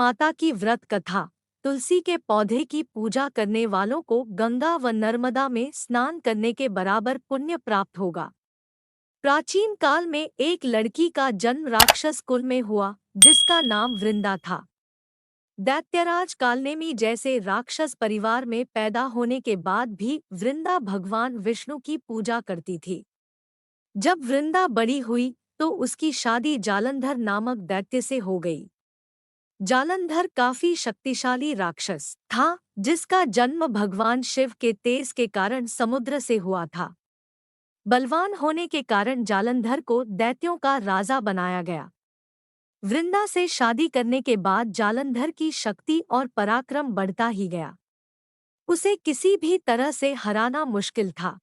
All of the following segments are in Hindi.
माता की व्रत कथा। तुलसी के पौधे की पूजा करने वालों को गंगा व नर्मदा में स्नान करने के बराबर पुण्य प्राप्त होगा। प्राचीन काल में एक लड़की का जन्म राक्षस कुल में हुआ, जिसका नाम वृंदा था। दैत्यराज कालनेमी जैसे राक्षस परिवार में पैदा होने के बाद भी वृंदा भगवान विष्णु की पूजा करती थी। जब वृंदा बड़ी हुई तो उसकी शादी जालंधर नामक दैत्य से हो गई। जालंधर काफी शक्तिशाली राक्षस था, जिसका जन्म भगवान शिव के तेज के कारण समुद्र से हुआ था। बलवान होने के कारण जालंधर को दैत्यों का राजा बनाया गया। वृंदा से शादी करने के बाद जालंधर की शक्ति और पराक्रम बढ़ता ही गया। उसे किसी भी तरह से हराना मुश्किल था।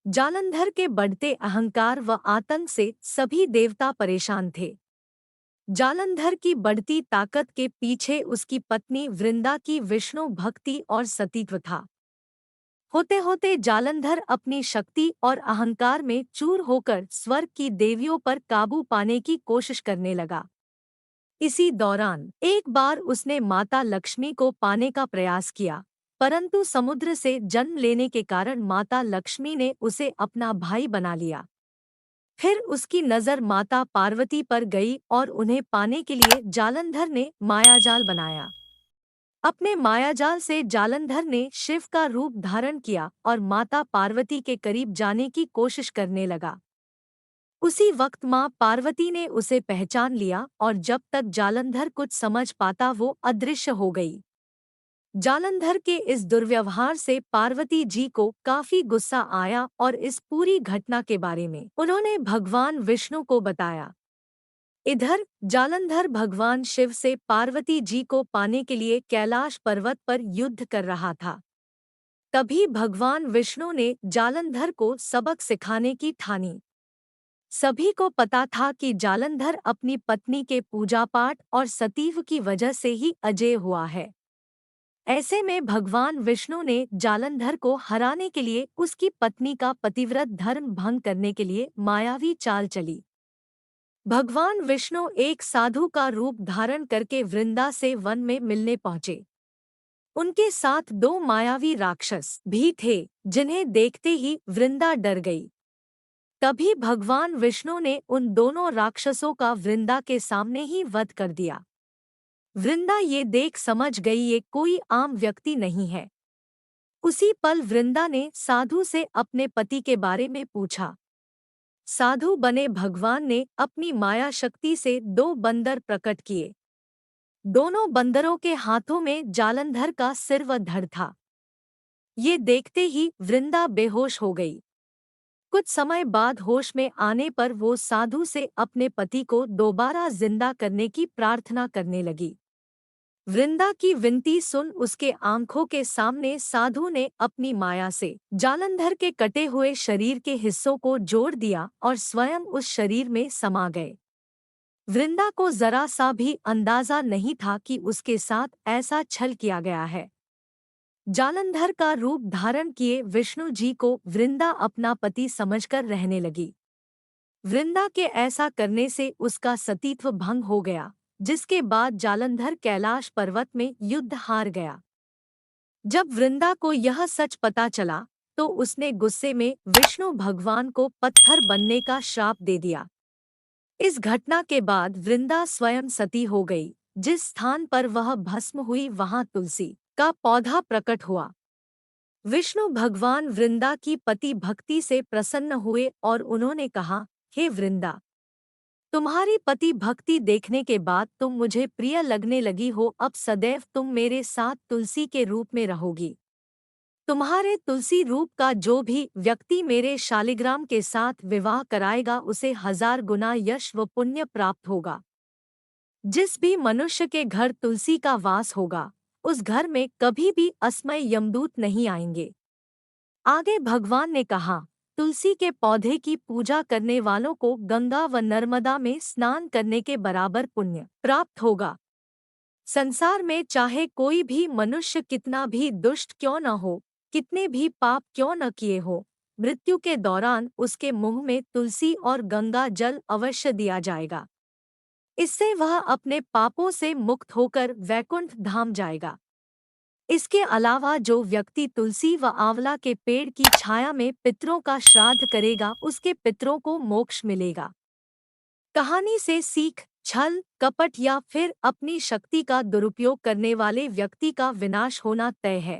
जालंधर के बढ़ते अहंकार व आतंक से सभी देवता परेशान थे। जालंधर की बढ़ती ताकत के पीछे उसकी पत्नी वृंदा की विष्णु भक्ति और सतीत्व था। होते होते जालंधर अपनी शक्ति और अहंकार में चूर होकर स्वर्ग की देवियों पर काबू पाने की कोशिश करने लगा। इसी दौरान एक बार उसने माता लक्ष्मी को पाने का प्रयास किया, परंतु समुद्र से जन्म लेने के कारण माता लक्ष्मी ने उसे अपना भाई बना लिया। फिर उसकी नज़र माता पार्वती पर गई और उन्हें पाने के लिए जालंधर ने मायाजाल बनाया। अपने मायाजाल से जालंधर ने शिव का रूप धारण किया और माता पार्वती के करीब जाने की कोशिश करने लगा। उसी वक्त मां पार्वती ने उसे पहचान लिया और जब तक जालंधर कुछ समझ पाता वो अदृश्य हो गई। जालंधर के इस दुर्व्यवहार से पार्वती जी को काफी गुस्सा आया और इस पूरी घटना के बारे में उन्होंने भगवान विष्णु को बताया। इधर जालंधर भगवान शिव से पार्वती जी को पाने के लिए कैलाश पर्वत पर युद्ध कर रहा था। तभी भगवान विष्णु ने जालंधर को सबक सिखाने की ठानी। सभी को पता था कि जालंधर अपनी पत्नी के पूजा पाठ और सतीव की वजह से ही अजेय हुआ है। ऐसे में भगवान विष्णु ने जालंधर को हराने के लिए उसकी पत्नी का पतिव्रत धर्म भंग करने के लिए मायावी चाल चली। भगवान विष्णु एक साधु का रूप धारण करके वृंदा से वन में मिलने पहुंचे। उनके साथ दो मायावी राक्षस भी थे, जिन्हें देखते ही वृंदा डर गई। तभी भगवान विष्णु ने उन दोनों राक्षसों का वृंदा के सामने ही वध कर दिया। वृंदा ये देख समझ गई ये कोई आम व्यक्ति नहीं है। उसी पल वृंदा ने साधु से अपने पति के बारे में पूछा। साधु बने भगवान ने अपनी माया शक्ति से दो बंदर प्रकट किए। दोनों बंदरों के हाथों में जालंधर का सिर व धड़ था। ये देखते ही वृंदा बेहोश हो गई। कुछ समय बाद होश में आने पर वो साधु से अपने पति को दोबारा जिंदा करने की प्रार्थना करने लगी। वृंदा की विनती सुन उसके आंखों के सामने साधु ने अपनी माया से जालंधर के कटे हुए शरीर के हिस्सों को जोड़ दिया और स्वयं उस शरीर में समा गए। वृंदा को जरा सा भी अंदाजा नहीं था कि उसके साथ ऐसा छल किया गया है। जालंधर का रूप धारण किए विष्णु जी को वृंदा अपना पति समझकर रहने लगी। वृंदा के ऐसा करने से उसका सतीत्व भंग हो गया, जिसके बाद जालंधर कैलाश पर्वत में युद्ध हार गया। जब वृंदा को यह सच पता चला तो उसने गुस्से में विष्णु भगवान को पत्थर बनने का श्राप दे दिया। इस घटना के बाद वृंदा स्वयं सती हो गई। जिस स्थान पर वह भस्म हुई वहां तुलसी का पौधा प्रकट हुआ। विष्णु भगवान वृंदा की पति भक्ति से प्रसन्न हुए और उन्होंने कहा, हे वृंदा, तुम्हारी पति भक्ति देखने के बाद तुम मुझे प्रिय लगने लगी हो। अब सदैव तुम मेरे साथ तुलसी के रूप में रहोगी। तुम्हारे तुलसी रूप का जो भी व्यक्ति मेरे शालिग्राम के साथ विवाह कराएगा उसे 1000 गुना यश व पुण्य प्राप्त होगा। जिस भी मनुष्य के घर तुलसी का वास होगा उस घर में कभी भी असमय यमदूत नहीं आएंगे। आगे भगवान ने कहा, तुलसी के पौधे की पूजा करने वालों को गंगा व नर्मदा में स्नान करने के बराबर पुण्य प्राप्त होगा। संसार में चाहे कोई भी मनुष्य कितना भी दुष्ट क्यों न हो, कितने भी पाप क्यों न किए हो, मृत्यु के दौरान उसके मुंह में तुलसी और गंगा जल अवश्य दिया जाएगा। इससे वह अपने पापों से मुक्त होकर वैकुंठ धाम जाएगा। इसके अलावा जो व्यक्ति तुलसी व आंवला के पेड़ की छाया में पितरों का श्राद्ध करेगा, उसके पितरों को मोक्ष मिलेगा। कहानी से सीख: छल, कपट या फिर अपनी शक्ति का दुरुपयोग करने वाले व्यक्ति का विनाश होना तय है।